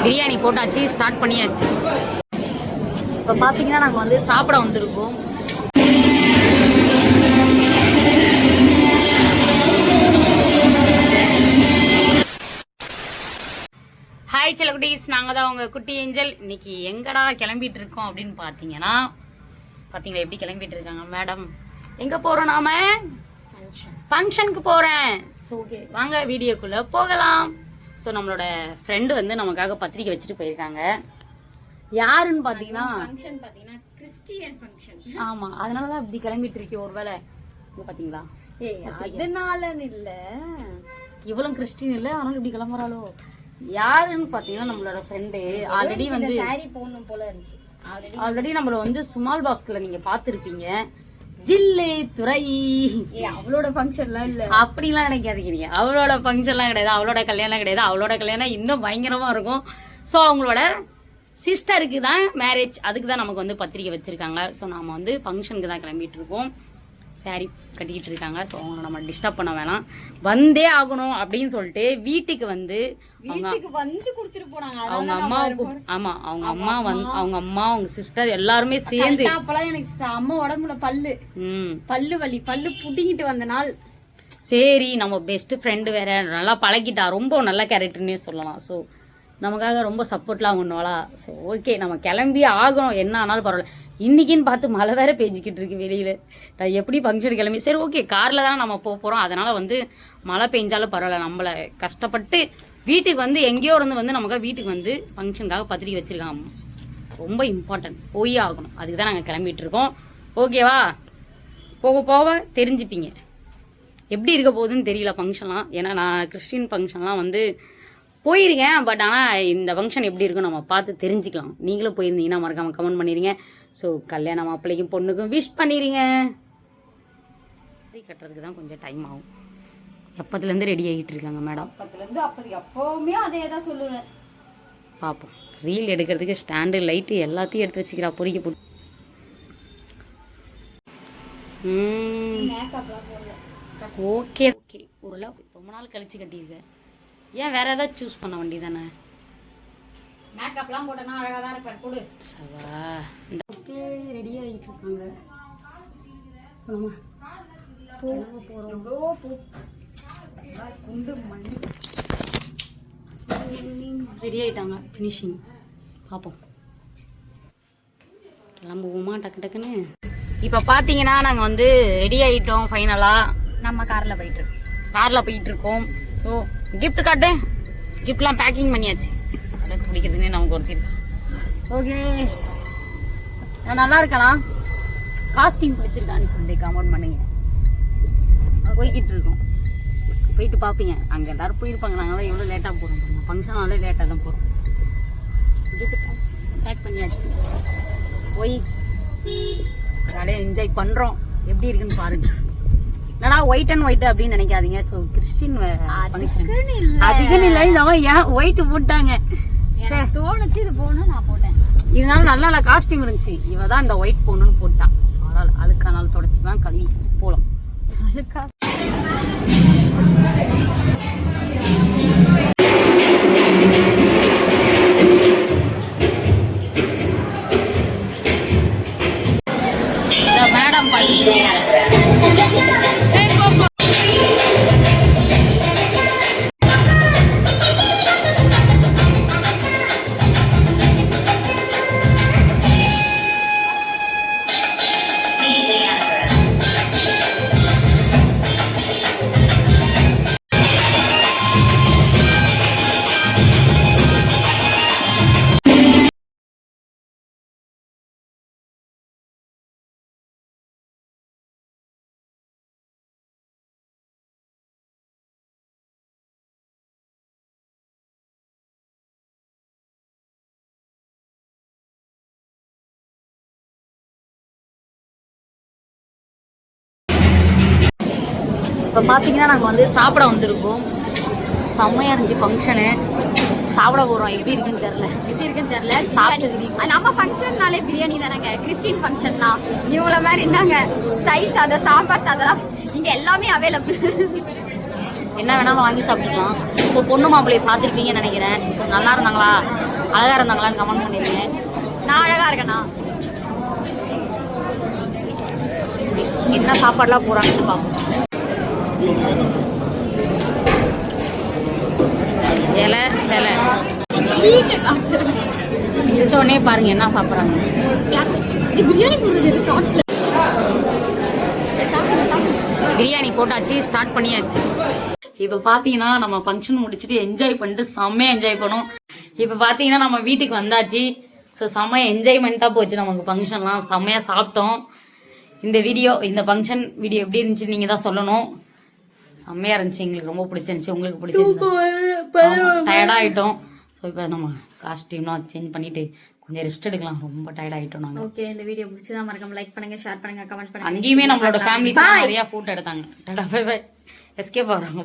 பிரியாணி போட்டாச்சு, ஸ்டார்ட் பண்ணியாச்சு. இப்போ பார்த்தீங்கன்னா நாங்கள் வந்து சாப்பிட வந்திருக்கோம். ஹாய் செல்லக்குட்டீஸ், நாங்கள் தான் உங்கள் குட்டி ஏஞ்சல். இன்னைக்கு எங்கடா கிளம்பிட்டு இருக்கோம் அப்படின்னு பார்த்தீங்கன்னா, பார்த்தீங்களா எப்படி கிளம்பிட்டு இருக்காங்க மேடம். எங்கே போகிறோம் நாம? ஃபங்க்ஷனுக்கு போகிறேன். ஸோ ஓகே, வாங்க வீடியோக்குள்ளே போகலாம். ஸோ நம்மளோட ஃப்ரெண்டு வந்து நமக்காக பத்திரிக்கை வச்சுட்டு போயிருக்காங்க. யாருன்னு பார்த்தீங்கன்னா கிறிஸ்டியன் ஃபங்க்ஷன். ஆமாம், அதனால தான் இப்படி கிளம்பிட்டு இருக்கேன். ஒரு வேளை இங்கே பார்த்தீங்களா, அதனால இல்லை, இவ்வளோ கிறிஸ்டின் இல்லை, அதனால இப்படி கிளம்புறாளோ. யாருன்னு பார்த்தீங்கன்னா நம்மளோட ஃப்ரெண்டு. ஆல்ரெடி வந்து சாரி போடணும் போல இருந்துச்சு. ஆல்ரெடி நம்மள வந்து சுமால் பாக்ஸ்ல நீங்க பார்த்துருப்பீங்க. ஜில்லு துறை. அவளோட ஃபங்க்ஷன்லாம் இல்லை அப்படிலாம் நினைக்காதீங்க. அவளோட ஃபங்க்ஷன்லாம் கிடையாது, அவளோட கல்யாணம் கிடையாது. அவளோட கல்யாணம் இன்னும் பயங்கரமா இருக்கும். ஸோ அவங்களோட சிஸ்டருக்கு தான் மேரேஜ், அதுக்கு தான் நமக்கு வந்து பத்திரிக்கை வச்சிருக்காங்க. ஸோ நாம வந்து ஃபங்க்ஷனுக்கு தான் கிளம்பிட்டு இருக்கோம். சாரி கட்டிக்கிட்டு இருக்காங்க. ஸோ அவங்களை நம்ம டிஸ்டர்ப் பண்ண வேணாம், வந்தே ஆகணும் அப்படின்னு சொல்லிட்டு வீட்டுக்கு வந்து கொடுத்துட்டு போனாங்க. அவங்க அம்மாவுக்கு, ஆமா அவங்க அம்மா வந்து அவங்க அம்மா அவங்க சிஸ்டர் எல்லாருமே சேர்ந்து. அப்பெல்லாம் எனக்கு அம்மா உடம்புல பல்லு வலி, பல்லு புடிங்கிட்டு வந்த நாள். சரி, நம்ம பெஸ்ட் ஃப்ரெண்டு வேற, நல்லா பழகிட்டா, ரொம்ப நல்ல கேரக்டர்னே சொல்லலாம். ஸோ நமக்காக ரொம்ப சப்போர்ட்லாம் பண்ணுவாளா. ஸோ ஓகே, நம்ம கிளம்பி ஆகணும், என்ன ஆனாலும் பரவாயில்ல. இன்னைக்குன்னு பார்த்து மழை வேற பெஞ்சிக்கிட்டு இருக்கு வெளியில. நான் எப்படி ஃபங்க்ஷன் கிளம்பி, சரி ஓகே காரில் தான் நம்ம போகிறோம், அதனால வந்து மழை பெஞ்சாலும் பரவாயில்ல. நம்மளை கஷ்டப்பட்டு வீட்டுக்கு வந்து எங்கேயோ இருந்து நமக்காக வீட்டுக்கு வந்து ஃபங்க்ஷனுக்காக பத்திரிக்கை வச்சிருக்காங்க. ரொம்ப இம்பார்ட்டன்ட், போய் ஆகணும். அதுக்கு தான் நாங்கள் கிளம்பிட்டு இருக்கோம். ஓகேவா, போக போக தெரிஞ்சுப்பீங்க எப்படி இருக்க போகுதுன்னு தெரியல ஃபங்க்ஷன்லாம். ஏன்னா நான் கிறிஸ்டின் ஃபங்க்ஷன்லாம் வந்து போயிருக்கேன், பட் ஆனால் இந்த ஃபங்க்ஷன் எப்படி இருக்கும் நம்ம பார்த்து தெரிஞ்சுக்கலாம். நீங்களும் போயிருந்தீங்கன்னா மறக்காமல் கமெண்ட் பண்ணிடுங்க. ஸோ கல்யாண மாப்பிள்ளைக்கும் பொண்ணுக்கும் விஷ் பண்ணிடுங்க. கட்டுறதுக்கு தான் கொஞ்சம் டைம் ஆகும். எப்பத்துலேருந்து ரெடி ஆகிட்டு இருக்காங்க மேடம். எப்போவுமே அதே தான் சொல்லுவேன். பார்ப்போம், ரீல் எடுக்கிறதுக்கு ஸ்டாண்டு லைட்டு எல்லாத்தையும் எடுத்து வச்சுக்கிறா பொறிக்க போட்டு. ஓகே ஓகே, ஓரளவு ரொம்ப நாள் கழிச்சு கட்டியிருக்கேன். ஏன் வேற ஏதாவது சூஸ் பண்ண வேண்டி தானே? மேக்கப்லாம் போட்டனா அழகா தான் இருப்பேன். கொடு சவா. இந்த ஓகே ரெடி ஆகிட்டு இருக்காங்க. நம்ம போகிறோம். குண்டு மணி ரெடி ஆகிட்டாங்க, ஃபினிஷிங். பார்ப்போம், கிளம்புவோமா டக்கு டக்குன்னு. இப்போ பார்த்தீங்கன்னா நாங்கள் வந்து ரெடி ஆகிட்டோம். ஃபைனலாக நம்ம காரில் போயிட்டு இருக்கோம். ஸோ கிஃப்ட் காட்டு, கிஃப்ட்லாம் பேக்கிங் பண்ணியாச்சு. அதற்கு பிடிக்கிறதுனே நமக்கு ஒருத்தர். ஓகே, நான் நல்லா இருக்கலாம், காஸ்டியூம் பிடிச்சிருக்கான்னு சொல்லிட்டு கமெண்ட் பண்ணுங்க. போய்கிட்டு இருக்கோம், போயிட்டு பார்ப்பீங்க. அங்கே எல்லாரும் போயிருப்பாங்க, நாங்களாம் எவ்வளோ லேட்டாக போகிறோம். ஃபங்க்ஷனாலே லேட்டாக தான் போகிறோம். பேக் பண்ணியாச்சு, போய் நிறைய என்ஜாய் பண்ணுறோம். எப்படி இருக்குன்னு பாருங்கள். என்னடா ஒயிட் அண்ட் ஒயிட் அப்படின்னு நினைக்காதீங்க. ஸோ கிறிஸ்டின் அதுக்குன்னு இல்லை, இந்த மாதிரி ஏன் ஒயிட் போட்டாங்க தோணுச்சு, இது போகணும் நான் போட்டேன். இதனால நல்ல காஸ்டியூம் இருந்துச்சு. இவ தான் இந்த ஒயிட் போகணும்னு போட்டான். அதனால அழுக்கானாலும் தொடச்சிக்கலாம், கழுவி போகலாம். அழுக்கா மேடம் பண்ணி இப்போ பார்த்தீங்கன்னா நாங்கள் வந்து சாப்பிட வந்திருக்கோம். செம்மையாக இருந்துச்சு ஃபங்க்ஷனு. சாப்பிட போகிறோம், எப்படி இருக்குன்னு தெரில. சாப்பிட்டு நம்ம ஃபங்க்ஷன்னாலே பிரியாணி தானேங்க. கிறிஸ்டின் ஃபங்க்ஷன்னா இவ்வளோ மாதிரி இருந்தாங்க. ரைஸ் சாதம், சாம்பார் சாதம், இங்கே எல்லாமே அவைலபிள். என்ன வேணாலும் வாங்கி சாப்பிட்டுக்கலாம். ஸோ பொண்ணு மாப்பிள்ளையை பார்த்துருப்பீங்கன்னு நினைக்கிறேன். ஸோ நல்லா இருந்தாங்களா, அழகாக இருந்தாங்களான்னு கமெண்ட் பண்ணிருக்கீங்க. நான் அழகா இருக்கேனா? என்ன சாப்பாடுலாம் போகிறாங்கன்னு பார்ப்போம். இலை சிலை எடுத்தோடனே பாருங்க என்ன சாப்பிட்றாங்க. பிரியாணி போடுறது ஷார்ட்ஸ்ல. பிரியாணி போட்டாச்சு, ஸ்டார்ட் பண்ணியாச்சு. இப்போ பார்த்தீங்கன்னா நம்ம ஃபங்க்ஷன் முடிச்சுட்டு என்ஜாய் பண்ணிட்டு செம்மையாக என்ஜாய் பண்ணோம். இப்போ பார்த்தீங்கன்னா நம்ம வீட்டுக்கு வந்தாச்சு. ஸோ செம்ம என்ஜாய்மெண்ட்டாக போச்சு நமக்கு ஃபங்க்ஷன்லாம். செம்மையாக சாப்பிட்டோம். இந்த ஃபங்க்ஷன் வீடியோ எப்படி இருந்துச்சு நீங்கள் தான் சொல்லணும். செம்மையாக இருந்துச்சு, எங்களுக்கு ரொம்ப பிடிச்சிருந்துச்சி. உங்களுக்கு பிடிச்சிருந்துச்சு? டயர்டாகிட்டோம். ஸோ இப்போ நம்ம காஸ்டியூம்லாம் சேஞ்ச் பண்ணிவிட்டு கொஞ்சம் ரெஸ்ட் எடுக்கலாம். ரொம்ப டயர்ட் ஆகிட்டோம் நாங்கள். ஓகே, இந்த வீடியோ பிடிச்சதா மறக்காம லைக் பண்ணுங்க, ஷேர் பண்ணுங்க, கமெண்ட் பண்ணுங்க. அங்கேயுமே நம்மளோட ஃபேமிலிஸ் நிறையா ஃபோட்டோ எடுத்தாங்க. Tata bye by. எஸ்கேப் ஆகுறாங்க.